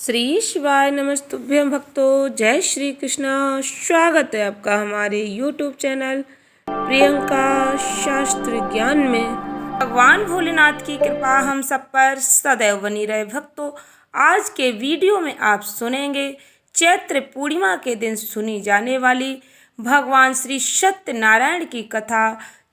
श्री शिवाय नमस्तुभ्यं भक्तों। जय श्री कृष्णा। स्वागत है आपका हमारे YouTube चैनल प्रियंका शास्त्र ज्ञान में। भगवान भोलेनाथ की कृपा हम सब पर सदैव बनी रहे। भक्तों, आज के वीडियो में आप सुनेंगे चैत्र पूर्णिमा के दिन सुनी जाने वाली भगवान श्री सत्यनारायण की कथा।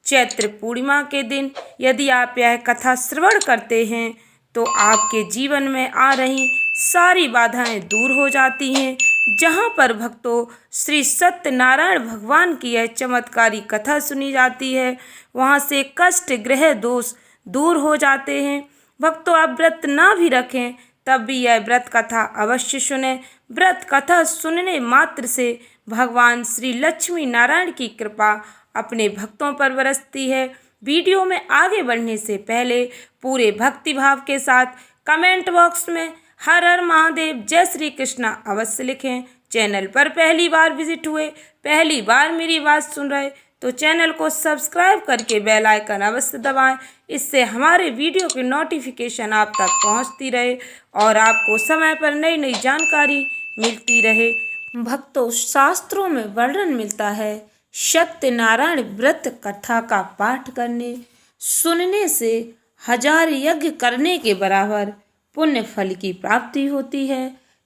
चैत्र पूर्णिमा के दिन यदि आप यह कथा श्रवण करते हैं तो आपके जीवन में आ रही सारी बाधाएं दूर हो जाती हैं। जहां पर भक्तों श्री सत्यनारायण भगवान की यह चमत्कारी कथा सुनी जाती है, वहां से कष्ट ग्रह दोष दूर हो जाते हैं। भक्तों, आप व्रत ना भी रखें तब भी यह व्रत कथा अवश्य सुने। व्रत कथा सुनने मात्र से भगवान श्री लक्ष्मी नारायण की कृपा अपने भक्तों पर बरसती है। वीडियो में आगे बढ़ने से पहले पूरे भक्ति भाव के साथ कमेंट बॉक्स में हर हर महादेव जय श्री कृष्णा अवश्य लिखें। चैनल पर पहली बार विजिट हुए, पहली बार मेरी बात सुन रहे तो चैनल को सब्सक्राइब करके बेल आइकन अवश्य दबाएं। इससे हमारे वीडियो की नोटिफिकेशन आप तक पहुंचती रहे और आपको समय पर नई नई जानकारी मिलती रहे। भक्तों, शास्त्रों में वर्णन मिलता है सत्यनारायण व्रत कथा का पाठ करने सुनने से 1000 यज्ञ करने के बराबर पुण्य फल की प्राप्ति होती है।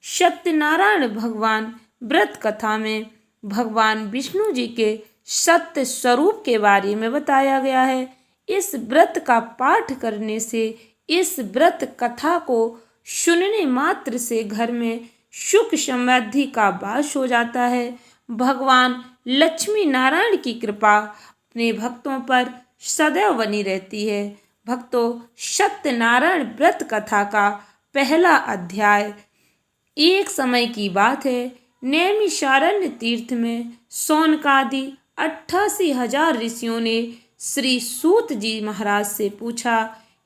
सत्यनारायण भगवान व्रत कथा में भगवान विष्णु जी के सत्य स्वरूप के बारे में बताया गया है। इस व्रत का पाठ करने से, इस व्रत कथा को सुनने मात्र से घर में सुख समृद्धि का वास हो जाता है। भगवान लक्ष्मी नारायण की कृपा अपने भक्तों पर सदैव बनी रहती है। भक्तों, सत्यनारायण व्रत कथा का पहला अध्याय। एक समय की बात है, नैमिषारण्य तीर्थ में शौनकादि 88,000 ऋषियों ने श्री सूत जी महाराज से पूछा,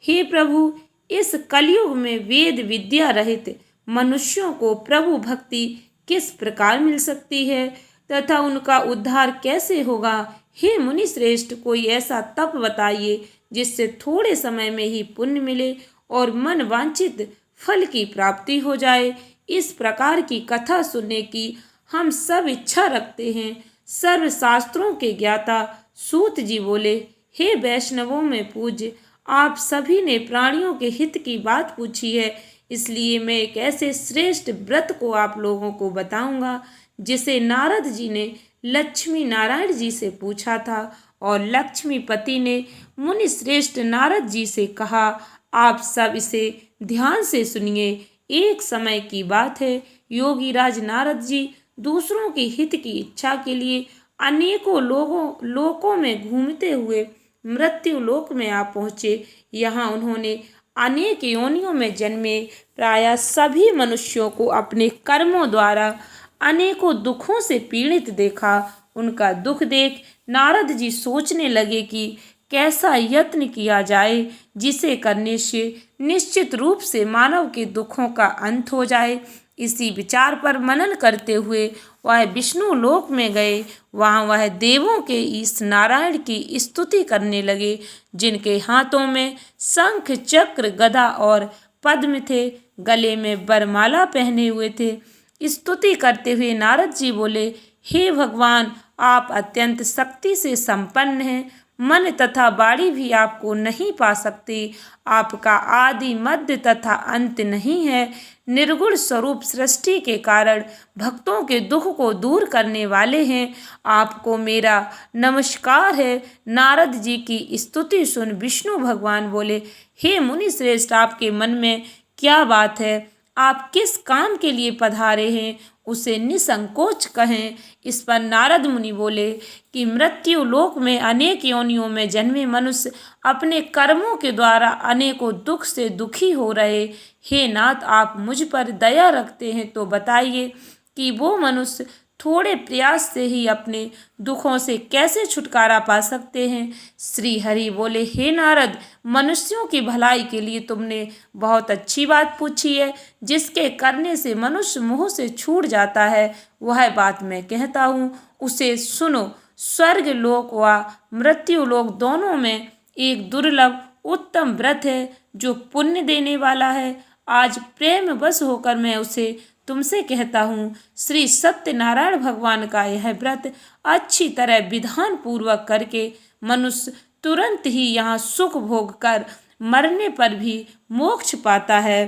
हे प्रभु, इस कलयुग में वेद विद्या रहित मनुष्यों को प्रभु भक्ति किस प्रकार मिल सकती है तथा उनका उद्धार कैसे होगा। हे मुनि श्रेष्ठ, कोई ऐसा तप बताइए जिससे थोड़े समय में ही पुण्य मिले और मन वांछित फल की प्राप्ति हो जाए। इस प्रकार की कथा सुनने की हम सब इच्छा रखते हैं। सर्व शास्त्रों के ज्ञाता सूत जी बोले, हे वैष्णवों में पूज्य, आप सभी ने प्राणियों के हित की बात पूछी है, इसलिए मैं एक ऐसे श्रेष्ठ व्रत को आप लोगों को बताऊंगा जिसे नारद जी ने लक्ष्मी नारायण जी से पूछा था और लक्ष्मीपति ने मुनि श्रेष्ठ नारद जी से कहा, आप सब इसे ध्यान से सुनिए। एक समय की बात है, योगी राज नारद जी दूसरों के हित की इच्छा के लिए अनेकों लोकों में घूमते हुए मृत्यु लोक में आ पहुँचे। यहाँ उन्होंने अनेक योनियों में जन्मे प्रायः सभी मनुष्यों को अपने कर्मों द्वारा अनेकों दुखों से पीड़ित देखा। उनका दुख देख नारद जी सोचने लगे कि कैसा यत्न किया जाए जिसे करने से निश्चित रूप से मानव के दुखों का अंत हो जाए। इसी विचार पर मनन करते हुए वह विष्णु लोक में गए। वहाँ वह देवों के ईश नारायण की स्तुति करने लगे, जिनके हाथों में शंख चक्र गदा और पद्म थे, गले में वरमाला पहने हुए थे। स्तुति करते हुए नारद जी बोले, हे भगवान, आप अत्यंत शक्ति से संपन्न हैं, मन तथा वाणी भी आपको नहीं पा सकते। आपका आदि मध्य तथा अंत नहीं है। निर्गुण स्वरूप सृष्टि के कारण भक्तों के दुख को दूर करने वाले हैं। आपको मेरा नमस्कार है। नारद जी की स्तुति सुन विष्णु भगवान बोले, हे मुनि श्रेष्ठ, आपके मन में क्या बात है? आप किस काम के लिए पधारे हैं, उसे निसंकोच कहें। इस पर नारद मुनि बोले कि मृत्यु लोक में अनेक योनियों में जन्मे मनुष्य अपने कर्मों के द्वारा अनेकों दुख से दुखी हो रहे। हे नाथ, आप मुझ पर दया रखते हैं तो बताइए कि वो मनुष्य थोड़े प्रयास से ही अपने दुखों से कैसे छुटकारा पा सकते हैं। श्री हरि बोले, हे नारद, मनुष्यों की भलाई के लिए तुमने बहुत अच्छी बात पूछी है। जिसके करने से मनुष्य मोह से छूट जाता है, वह बात मैं कहता हूँ, उसे सुनो। स्वर्ग लोक व मृत्यु लोक दोनों में एक दुर्लभ उत्तम व्रत है जो पुण्य देने वाला है। आज प्रेम बस होकर मैं उसे तुमसे कहता हूँ, श्री सत्यनारायण भगवान का यह व्रत अच्छी तरह विधान पूर्वक करके मनुष्य तुरंत ही यहाँ सुख भोग कर मरने पर भी मोक्ष पाता है।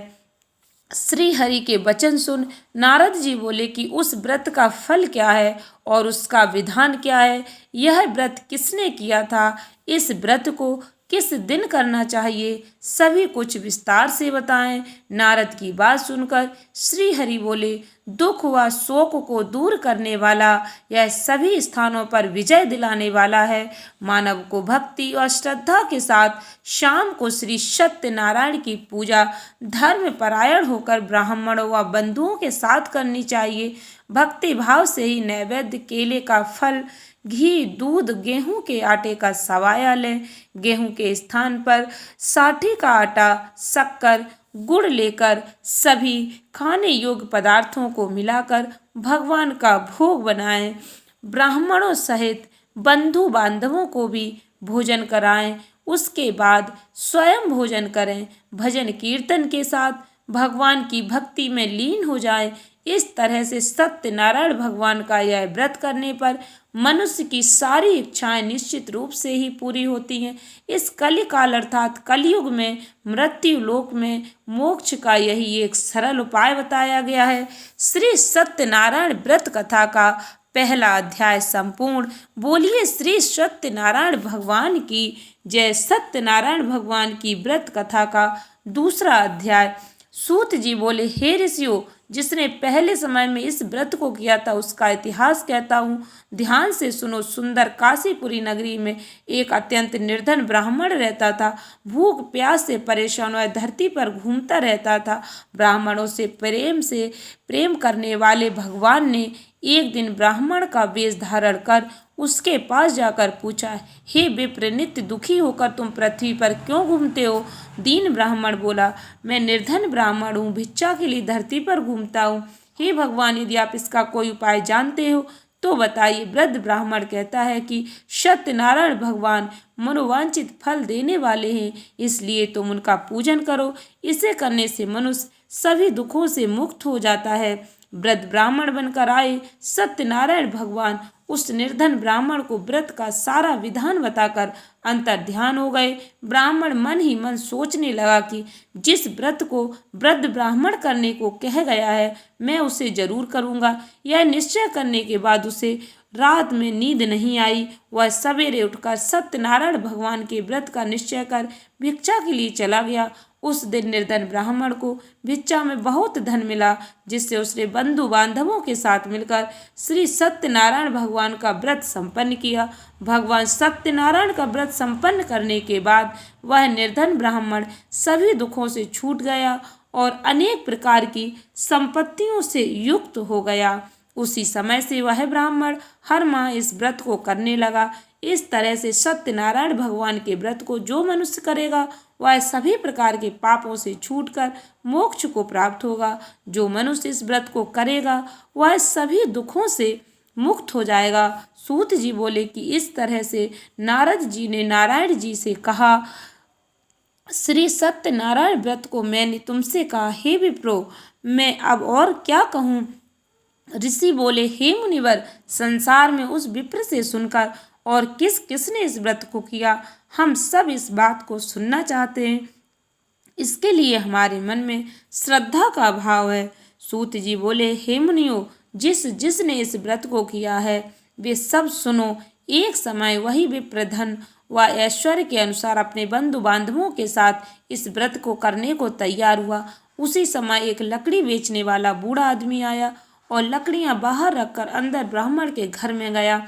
श्री हरि के वचन सुन नारद जी बोले कि उस व्रत का फल क्या है और उसका विधान क्या है, यह व्रत किसने किया था, इस व्रत को किस दिन करना चाहिए, सभी कुछ विस्तार से बताएं। नारद की बात सुनकर श्री हरि बोले, दुख व शोक को दूर करने वाला, यह सभी स्थानों पर विजय दिलाने वाला है। मानव को भक्ति और श्रद्धा के साथ शाम को श्री सत्यनारायण की पूजा धर्म परायण होकर ब्राह्मणों व बंधुओं के साथ करनी चाहिए। भक्ति भाव से ही नैवेद्य केले का फल, घी, दूध, गेहूं के आटे का सवाया लें। गेहूं के स्थान पर साठी का आटा, शक्कर, गुड़ लेकर सभी खाने योग्य पदार्थों को मिलाकर भगवान का भोग बनाएं। ब्राह्मणों सहित बंधु बांधवों को भी भोजन कराएं। उसके बाद स्वयं भोजन करें। भजन कीर्तन के साथ भगवान की भक्ति में लीन हो जाएं। इस तरह से सत्यनारायण भगवान का यह व्रत करने पर मनुष्य की सारी इच्छाएं निश्चित रूप से ही पूरी होती हैं। इस कलिकाल अर्थात कलयुग में मृत्यु लोक में मोक्ष का यही एक सरल उपाय बताया गया है। श्री सत्यनारायण व्रत कथा का पहला अध्याय संपूर्ण। बोलिए श्री सत्यनारायण भगवान की जय। सत्यनारायण भगवान की व्रत कथा का दूसरा अध्याय। सूत जी बोले, हे ऋषियों, जिसने पहले समय में इस व्रत को किया था उसका इतिहास कहता हूँ, ध्यान से सुनो। सुंदर काशीपुरी नगरी में एक अत्यंत निर्धन ब्राह्मण रहता था। भूख प्यास से परेशान वह धरती पर घूमता रहता था। ब्राह्मणों से प्रेम करने वाले भगवान ने एक दिन ब्राह्मण का वेश धारण कर उसके पास जाकर पूछा, हे विप्र, नित्य दुखी होकर तुम पृथ्वी पर क्यों घूमते हो? दीन ब्राह्मण बोला, मैं निर्धन ब्राह्मण हूँ, भिक्षा के लिए धरती पर घूमता हूँ। हे भगवान, यदि आप इसका कोई उपाय जानते हो तो बताइए। वृद्ध ब्राह्मण कहता है कि सत्यनारायण भगवान मनोवांछित फल देने वाले हैं, इसलिए तुम उनका पूजन करो। इसे करने से मनुष्य सभी दुखों से मुक्त हो जाता है। वृद्ध ब्राह्मण बनकर आए सत्यनारायण भगवान उस निर्धन ब्राह्मण को व्रत का सारा विधान बताकर अंतर ध्यान हो गए। ब्राह्मण मन ही मन सोचने लगा कि जिस व्रत को वृद्ध ब्राह्मण करने को कह गया है मैं उसे जरूर करूँगा। यह निश्चय करने के बाद उसे रात में नींद नहीं आई। वह सवेरे उठकर सत्यनारायण भगवान के व्रत का निश्चय कर भिक्षा के लिए चला गया। उस दिन निर्धन ब्राह्मण को भिक्षा में बहुत धन मिला, जिससे उसने बंधु बांधवों के साथ मिलकर श्री सत्यनारायण भगवान का व्रत संपन्न किया। भगवान सत्यनारायण का व्रत संपन्न करने के बाद वह निर्धन ब्राह्मण सभी दुखों से छूट गया और अनेक प्रकार की संपत्तियों से युक्त हो गया। उसी समय से वह ब्राह्मण हर माह इस व्रत को करने लगा। इस तरह से सत्यनारायण भगवान के व्रत को जो मनुष्य करेगा वह सभी प्रकार के पापों से छूटकर मोक्ष को प्राप्त होगा। जो मनुष्य इस व्रत को करेगा वह सभी दुखों से मुक्त हो जाएगा। सूत जी बोले कि इस तरह से नारद जी ने नारायण जी से कहा, श्री सत्यनारायण व्रत को मैंने तुमसे कहा, हे विप्रो, मैं अब और क्या कहूँ? ऋषि बोले, हे मुनिवर, संसार में उस विप्र से सुनकर और किसने इस व्रत को किया, हम सब इस बात को सुनना चाहते हैं। इसके लिए हमारे मन में श्रद्धा का भाव है। सूत जी बोले, हे मुनियों, जिसने इस व्रत को किया है वे सब सुनो। एक समय वही विप्र धन व ऐश्वर्य के अनुसार अपने बंधु बांधवों के साथ इस व्रत को करने को तैयार हुआ। उसी समय एक लकड़ी बेचने वाला बूढ़ा आदमी आया और लकड़ियां बाहर रखकर अंदर ब्राह्मण के घर में गया।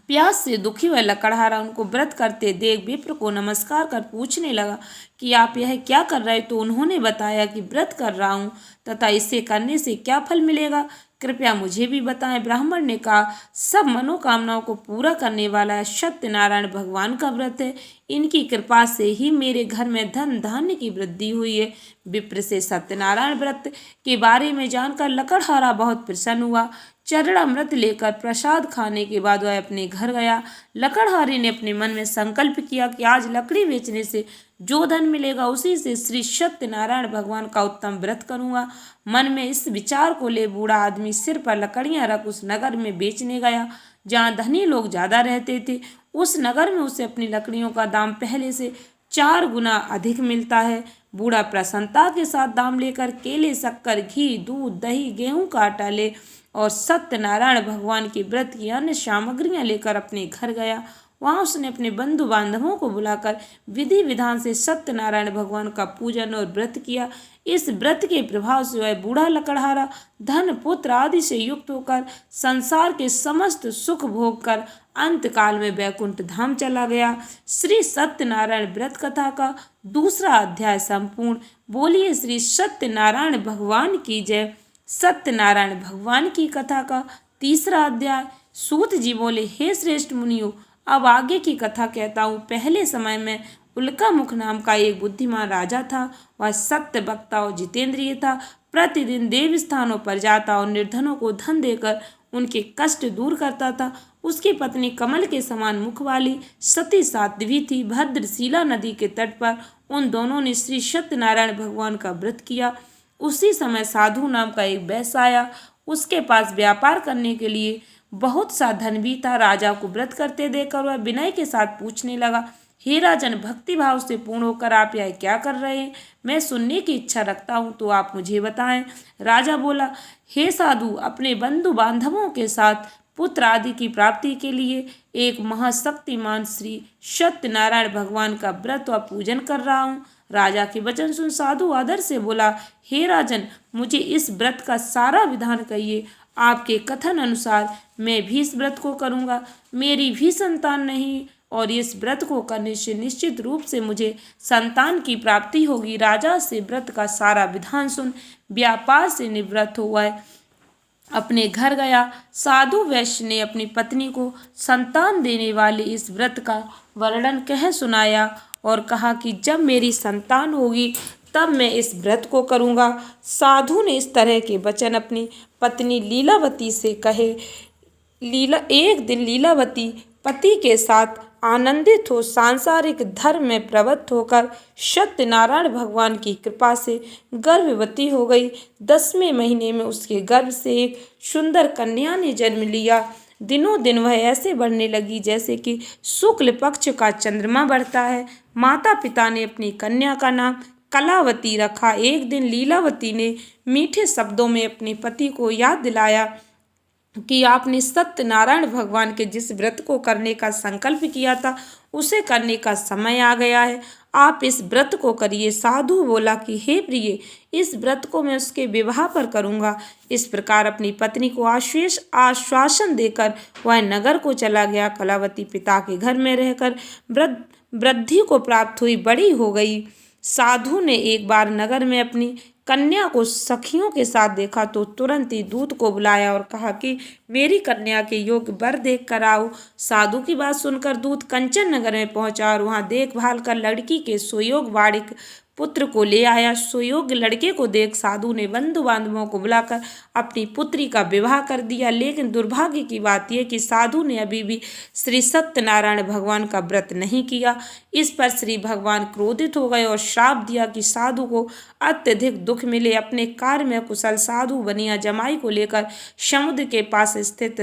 प्यास से दुखी हुआ लकड़हारा उनको व्रत करते देख विप्र को नमस्कार कर पूछने लगा कि आप यह क्या कर रहे? तो उन्होंने बताया कि व्रत कर रहा हूँ तथा इसे करने से क्या फल मिलेगा, कृपया मुझे भी बताएं। ब्राह्मण ने कहा, सब मनोकामनाओं को पूरा करने वाला सत्यनारायण भगवान का व्रत है। इनकी कृपा से ही मेरे घर में धन धान्य की वृद्धि हुई है। विप्र से सत्यनारायण व्रत के बारे में जानकर लकड़हारा बहुत प्रसन्न हुआ। चरणामृत लेकर प्रसाद खाने के बाद वह अपने घर गया। लकड़हारे ने अपने मन में संकल्प किया कि आज लकड़ी बेचने से जो धन मिलेगा उसी से श्री सत्यनारायण भगवान का उत्तम व्रत करूंगा। मन में इस विचार को ले बूढ़ा आदमी सिर पर लकड़ियां रख उस नगर में बेचने गया जहाँ धनी लोग ज्यादा रहते थे। उस नगर में उसे अपनी लकड़ियों का दाम पहले से 4 गुना अधिक मिलता है। बूढ़ा प्रसन्नता के साथ दाम लेकर केले, शक्कर, घी, दूध, दही, गेहूं का आटा ले और सत्यनारायण भगवान के व्रत की अन्य सामग्रियां लेकर अपने घर गया। वहां उसने अपने बंधु बांधवों को बुलाकर विधि विधान से सत्यनारायण भगवान का पूजन और व्रत किया। इस व्रत के प्रभाव से वह बूढ़ा लकड़हारा धन, पुत्र आदि से युक्त होकर संसार के समस्त सुख भोग कर अंत काल में वैकुंठ धाम चला गया। श्री सत्यनारायण व्रत कथा का दूसरा अध्याय संपूर्ण। बोलिए श्री सत्यनारायण भगवान की जय। सत्यनारायण भगवान की कथा का तीसरा अध्याय। सूत जी बोले, हे श्रेष्ठ मुनियों, अब आगे की कथा कहता हूँ। पहले समय में उल्कामुख नाम का एक बुद्धिमान राजा था। वह सत्य वक्ता और जितेंद्रिय था। प्रतिदिन देव स्थानों पर जाता और निर्धनों को धन देकर उनके कष्ट दूर करता था। उसकी पत्नी कमल के समान मुख वाली सती साध्वी थी। भद्रशिला नदी के तट पर उन दोनों ने श्री सत्यनारायण भगवान का व्रत किया। उसी समय साधु नाम का एक वैश्य आया। उसके पास व्यापार करने के लिए बहुत सा धन भी था। राजा को व्रत करते देखकर वह विनय के साथ पूछने लगा, हे राजन, भक्ति भाव से पूर्ण होकर आप यह क्या कर रहे हैं? मैं सुनने की इच्छा रखता हूँ, तो आप मुझे बताएं। राजा बोला, हे साधु, अपने बंधु बांधवों के साथ पुत्र आदि की प्राप्ति के लिए एक महाशक्तिमान श्री सत्यनारायण भगवान का व्रत व पूजन कर रहा हूँ। राजा के वचन सुन साधु आदर से बोला, हे राजन, मुझे इस व्रत का सारा विधान कहिए। आपके कथन अनुसार मैं भी इस व्रत को करूँगा। मेरी भी संतान नहीं और इस व्रत को करने से निश्चित रूप से मुझे संतान की प्राप्ति होगी। राजा से व्रत का सारा विधान सुन व्यापार से निवृत्त हुआ अपने घर गया। साधु वैश्य ने अपनी पत्नी को संतान देने वाले इस व्रत का वर्णन कह सुनाया और कहा कि जब मेरी संतान होगी तब मैं इस व्रत को करूँगा। साधु ने इस तरह के वचन अपनी पत्नी लीलावती से कहे। एक दिन लीलावती पति के साथ आनंदित हो सांसारिक धर्म में प्रवृत्त होकर सत्यनारायण भगवान की कृपा से गर्भवती हो गई। 10वें महीने में उसके गर्भ से एक सुंदर कन्या ने जन्म लिया। दिनों दिन वह ऐसे बढ़ने लगी जैसे कि शुक्ल पक्ष का चंद्रमा बढ़ता है। माता पिता ने अपनी कन्या का नाम कलावती रखा। एक दिन लीलावती ने मीठे शब्दों में अपने पति को याद दिलाया कि आपने सत्यनारायण भगवान के जिस व्रत को करने का संकल्प किया था उसे करने का समय आ गया है। आप इस व्रत को करिए। साधु बोला कि हे प्रिय, इस व्रत को मैं उसके विवाह पर करूँगा। इस प्रकार अपनी पत्नी को आश्वासन देकर वह नगर को चला गया। कलावती पिता के घर में रहकर वृद्धि को प्राप्त हुई, बड़ी हो गई। साधु ने एक बार नगर में अपनी कन्या को सखियों के साथ देखा तो तुरंत ही दूत को बुलाया और कहा कि मेरी कन्या के योग्य वर देख कर आओ। साधु की बात सुनकर दूत कंचन नगर में पहुंचा और वहां देखभाल कर लड़की के सुयोग वाड़िक पुत्र को ले आया। सुयोग्य लड़के को देख साधु ने बंधु बांधवों को बुलाकर अपनी पुत्री का विवाह कर दिया। लेकिन दुर्भाग्य की बात यह कि साधु ने अभी भी श्री सत्यनारायण भगवान का व्रत नहीं किया। इस पर श्री भगवान क्रोधित हो गए और श्राप दिया कि साधु को अत्यधिक दुख मिले। अपने कार्य में कुशल साधु बनिया जमाई को लेकर समुद्र के पास स्थित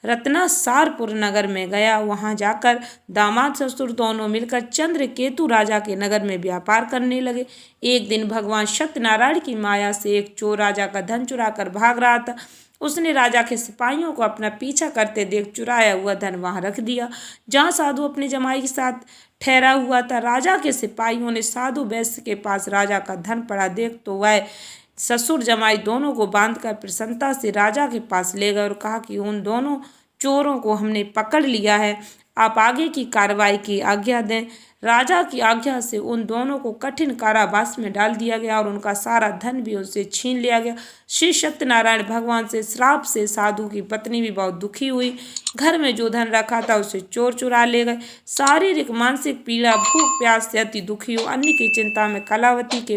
रत्नासारपुर नगर में गया। वहां जाकर दामाद ससुर दोनों मिलकर चंद्रकेतु राजा के नगर में व्यापार करने लगे। एक दिन भगवान सत्यनारायण की माया से एक चोर राजा का धन चुरा कर भाग रहा था। उसने राजा के सिपाहियों को अपना पीछा करते देख चुराया हुआ धन वहां रख दिया जहां साधु अपने जमाई के साथ ठहरा हुआ था। राजा के सिपाहियों ने साधु वैश्य के पास राजा का धन पड़ा देख तो वह ससुर जमाई दोनों को बांधकर प्रसन्नता से राजा के पास ले गए और कहा कि उन दोनों चोरों को हमने पकड़ लिया है। आप आगे की कार्रवाई की आज्ञा दें। राजा की आज्ञा से उन दोनों को कठिन कारावास में डाल दिया गया और उनका सारा धन भी उनसे छीन लिया गया। श्री सत्यनारायण भगवान से श्राप से साधु की पत्नी भी बहुत दुखी हुई। घर में जो धन रखा था उसे चोर चुरा ले गए। शारीरिक मानसिक पीड़ा, भूख प्यास से अति दुखी हो अन्न की चिंता में कलावती के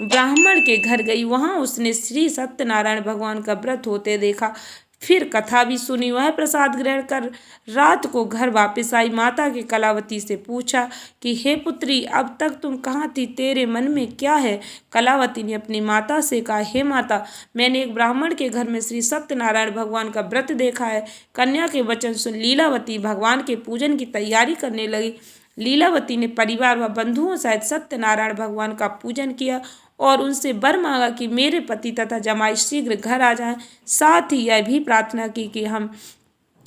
ब्राह्मण के घर गई। वहां उसने श्री सत्यनारायण भगवान का व्रत होते देखा। फिर कथा भी सुनी। वह प्रसाद ग्रहण कर रात को घर वापस आई। माता की कलावती से पूछा कि हे पुत्री, अब तक तुम कहाँ थी? तेरे मन में क्या है? कलावती ने अपनी माता से कहा, हे माता, मैंने एक ब्राह्मण के घर में श्री सत्यनारायण भगवान का व्रत देखा है। कन्या के वचन सुन लीलावती भगवान के पूजन की तैयारी करने लगी। लीलावती ने परिवार व बंधुओं सहित सत्यनारायण भगवान का पूजन किया और उनसे वर मांगा कि मेरे पति तथा जमाई शीघ्र घर आ जाएं। साथ ही यह भी प्रार्थना की कि हम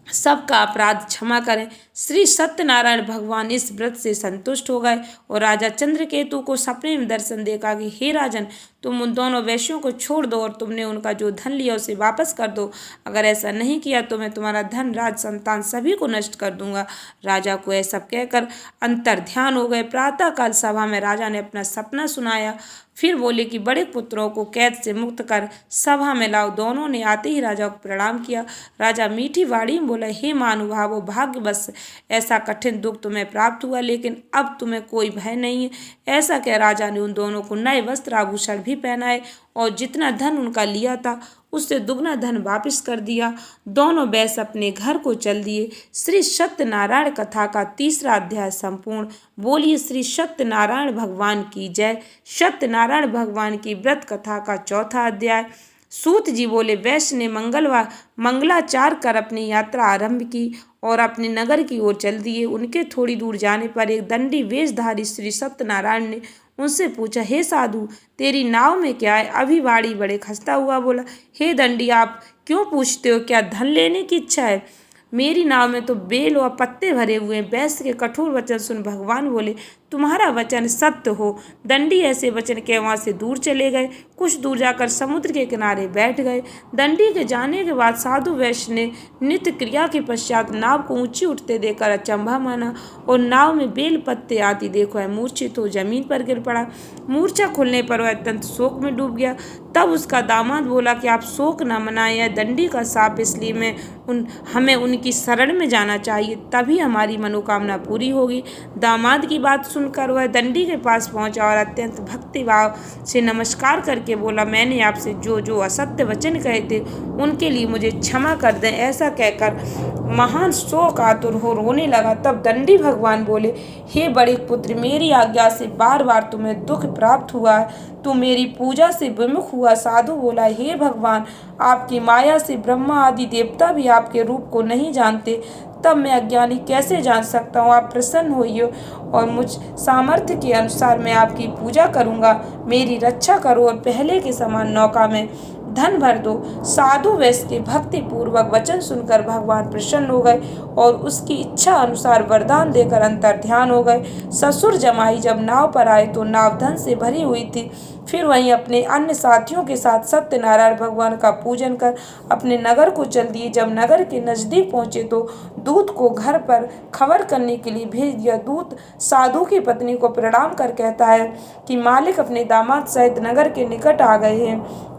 सबका अपराध क्षमा करें। श्री सत्यनारायण भगवान इस व्रत से संतुष्ट हो गए और राजा चंद्रकेतु को सपने में दर्शन देखा कि हे राजन, तुम उन दोनों वैश्यों को छोड़ दो और तुमने उनका जो धन लिया उसे वापस कर दो। अगर ऐसा नहीं किया तो मैं तुम्हारा धन, राज, संतान सभी को नष्ट कर दूंगा। राजा को ऐसा कहकर अंतर ध्यान हो गए। प्रातःकाल सभा में राजा ने अपना सपना सुनाया। फिर बोले कि बड़े पुत्रों को कैद से मुक्त कर सभा में लाओ। दोनों ने आते ही राजा को प्रणाम किया। राजा मीठी वाणी में बोला, हे महानुभावो, भाग्यवश ऐसा कठिन दुख तुम्हें प्राप्त हुआ, लेकिन अब तुम्हें कोई भय नहीं है। ऐसा कह राजा ने उन दोनों को नए वस्त्र आभूषण भी पहनाए और जितना धन उनका लिया था उससे दुगना धन वापस कर दिया। दोनों वैश्य अपने घर को चल दिए। श्री सत्यनारायण कथा का 3रा अध्याय संपूर्ण। बोलिए श्री सत्यनारायण भगवान की जय। सत्यनारायण भगवान की व्रत कथा का 4था अध्याय। सूत जी बोले, वैश्य ने मंगलाचार कर अपनी यात्रा आरंभ की और अपने नगर की ओर चल दिए। उनके थोड़ी दूर जाने पर एक दंडी वेशधारी श्री सत्यनारायण ने उनसे पूछा, हे साधु, तेरी नाव में क्या है? अभी वाणी बड़े खस्ता हुआ बोला, हे दंडी, आप क्यों पूछते हो? क्या धन लेने की इच्छा है? मेरी नाव में तो बेल और पत्ते भरे हुए हैं। वैश्य के कठोर वचन सुन भगवान बोले, तुम्हारा वचन सत्य हो। दंडी ऐसे वचन के वहां से दूर चले गए। कुछ दूर जाकर समुद्र के किनारे बैठ गए। दंडी के जाने के बाद साधु वैश्य ने नित्य क्रिया के पश्चात नाव को ऊंची उठते देखकर अचंभा माना और नाव में बेल पत्ते आदि देखो है मूर्छित हो जमीन पर गिर पड़ा। मूर्छा खुलने पर वह अत्यंत शोक में डूब गया। तब उसका दामाद बोला कि आप शोक न मनाएं, यह दंडी का शाप, इसलिए हमें उनकी शरण में जाना चाहिए, तभी हमारी मनोकामना पूरी होगी। दामाद की बात सुनकर वह दंडी के पास पहुंचा और अत्यंत भक्तिभाव से नमस्कार करके बोला, मैंने आपसे जो जो असत्य वचन कहे थे उनके लिए मुझे क्षमा कर दें। ऐसा कहकर महान शोक आतुर हो रोने लगा। तब दंडी भगवान बोले, हे बड़े पुत्र, मेरी आज्ञा से बार बार तुम्हें दुख प्राप्त हुआ है। तू मेरी पूजा से विमुख हुआ। साधु बोला, हे भगवान, आपकी माया से ब्रह्मा आदि देवता भी आपके रूप को नहीं जानते, तब मैं अज्ञानी कैसे जान सकता हूँ? आप प्रसन्न होइए और मुझ सामर्थ्य के अनुसार मैं आपकी पूजा करूँगा। मेरी रक्षा करो और पहले के समान नौका में धन भर दो। साधु वैश्य के भक्ति पूर्वक वचन सुनकर भगवान प्रसन्न हो गए और उसकी इच्छा अनुसार वरदान देकर अंतर ध्यान हो गए। ससुर जमाई जब नाव पर आए तो नाव धन से भरी हुई थी। फिर वहीं अपने अन्य साथियों के साथ सत्यनारायण भगवान का पूजन कर अपने नगर को चल दिए। जब नगर के नजदीक पहुंचे तो दूत को घर पर खबर करने के लिए भेज दिया। दूत साधु की पत्नी को प्रणाम कर कहता है कि मालिक अपने दामाद सहित नगर के निकट आ गए हैं।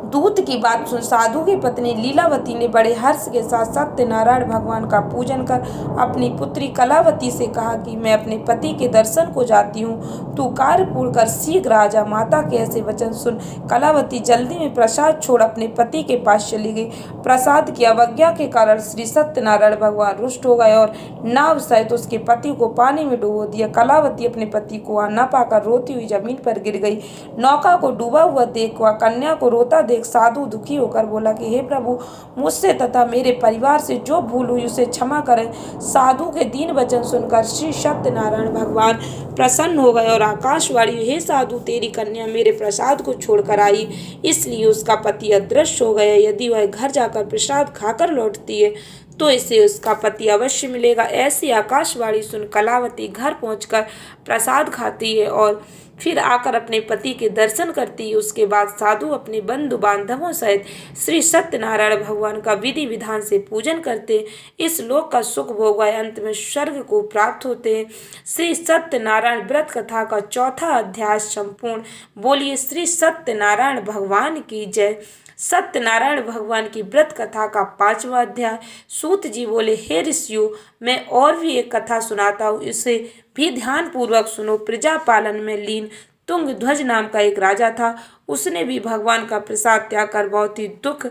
दूत की बात सुन साधु की पत्नी लीलावती ने बड़े हर्ष के साथ सत्यनारायण भगवान का पूजन कर अपनी पुत्री कलावती से कहा कि मैं अपने पति के दर्शन को जाती हूँ, तू कार्य पूर्ण कर शीघ्र आ जा। माता के ऐसे वचन सुन कलावती जल्दी में प्रसाद छोड़ अपने पति के पास चली गई। प्रसाद की अवज्ञा के कारण श्री सत्यनारायण भगवान रुष्ट हो गए और नाव सहित उसके पति को पानी में डुबो दिया। कलावती अपने पति को न पाकर रोती हुई जमीन पर गिर गई। नौका को डूबा हुआ देख वह कन्या को रोता देख साधु दुखी होकर बोला कि हे प्रभु, मुझसे तथा मेरे परिवार से जो भूल हुई उसे क्षमा करें। साधु के दीन वचन सुनकर श्री सत्यनारायण भगवान प्रसन्न हो गए और आकाशवाणी, हे साधु, तेरी कन्या मेरे प्रसाद को छोड़कर आई, इसलिए उसका पति अदृश्य हो गया। यदि वह घर जाकर प्रसाद खाकर लौटती है तो इसे उसका पति अवश्य मिलेगा। ऐसी आकाशवाणी सुन कलावती घर पहुंचकर प्रसाद खाती है और फिर आकर अपने पति के दर्शन करती। उसके बाद साधु अपने बंधु बांधवों सहित श्री सत्यनारायण भगवान का विधि विधान से पूजन करते। इस लोक का सुख भोग अंत में स्वर्ग को प्राप्त होते हैं। श्री सत्यनारायण व्रत कथा का चौथा अध्याय संपूर्ण। बोलिए श्री सत्यनारायण भगवान की जय। सत्यनारायण भगवान की व्रत कथा का 5वां अध्याय। सूत जी बोले, हे ऋषियों, मैं और भी एक कथा सुनाता हूँ, इसे भी ध्यान पूर्वक सुनो। प्रजा पालन में लीन तुंग ध्वज नाम का एक राजा था। उसने भी भगवान का प्रसाद त्याग कर बहुत ही दुख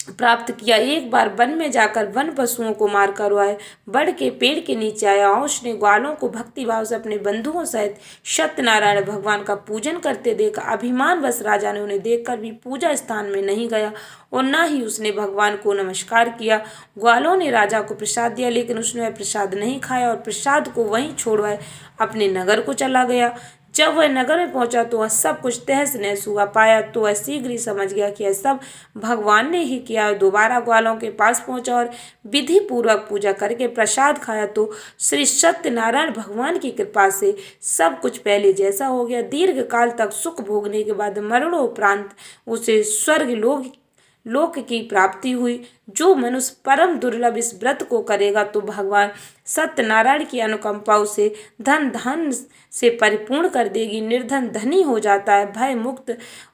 प्राप्त किया। एक बार वन में जाकर वन पशुओं को मार कर आए। बड़ के पेड़ के नीचे आया और उसने ग्वालों को भक्ति भाव से अपने बंधुओं सहित सत्यनारायण भगवान का पूजन करते देखा। अभिमानवश राजा ने उन्हें देखकर भी पूजा स्थान में नहीं गया और न ही उसने भगवान को नमस्कार किया। ग्वालों ने राजा को प्रसाद दिया, लेकिन उसने वह प्रसाद नहीं खाया और प्रसाद को वहीं छोड़वाए अपने नगर को चला गया। जब वह नगर में पहुंचा तो वह सब कुछ तहस नहस हुआ पाया, तो वह शीघ्र ही समझ गया कि यह सब भगवान ने ही किया। दोबारा ग्वालों के पास पहुंचा और विधि पूर्वक पूजा करके प्रसाद खाया तो श्री सत्यनारायण भगवान की कृपा से सब कुछ पहले जैसा हो गया। दीर्घ काल तक सुख भोगने के बाद मरणोपरांत उसे स्वर्ग लोक की प्राप्ति हुई। जो मनुष्य परम दुर्लभ इस व्रत को करेगा तो भगवान सत्यनारायण की अनुकंपा उसे धन से परिपूर्ण कर देगी। निर्धन धनी हो जाता है, भय मुक्त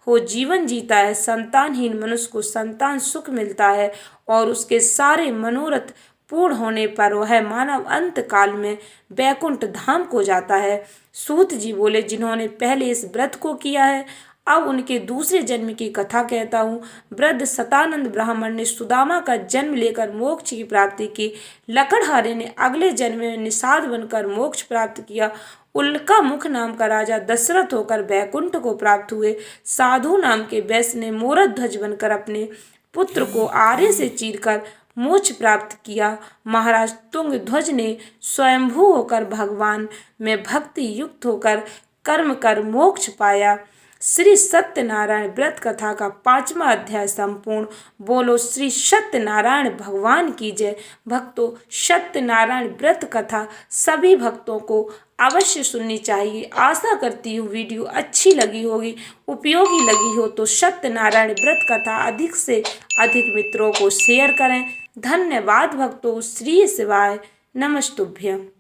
हो जीवन जीता है। संतानहीन मनुष्य को संतान सुख मिलता है और उसके सारे मनोरथ पूर्ण होने पर वह मानव अंत काल में बैकुंठ धाम को जाता है। सूत जी बोले, जिन्होंने पहले इस व्रत को किया है, अब उनके दूसरे जन्म की कथा कहता हूँ। वृद्ध सतानंद ब्राह्मण ने सुदामा का जन्म लेकर मोक्ष की प्राप्ति की। लकड़हारे ने अगले जन्म में निषाद बनकर मोक्ष प्राप्त किया। उल्का मुख नाम का राजा दशरथ होकर बैकुंठ को प्राप्त हुए। साधु नाम के वैश्य ने मोरध्वज ध्वज बनकर अपने पुत्र को आरे से चीरकर मोक्ष प्राप्त किया। महाराज तुंग ध्वज ने स्वयंभू होकर भगवान में भक्ति युक्त होकर कर्म कर मोक्ष पाया। श्री सत्यनारायण व्रत कथा का 5वां अध्याय संपूर्ण। बोलो श्री सत्यनारायण भगवान की जय। भक्तों, सत्यनारायण व्रत कथा सभी भक्तों को अवश्य सुननी चाहिए। आशा करती हूँ वीडियो अच्छी लगी होगी, उपयोगी लगी हो तो सत्यनारायण व्रत कथा अधिक से अधिक मित्रों को शेयर करें। धन्यवाद भक्तों। श्री शिवाय नमस्तुभ्यं।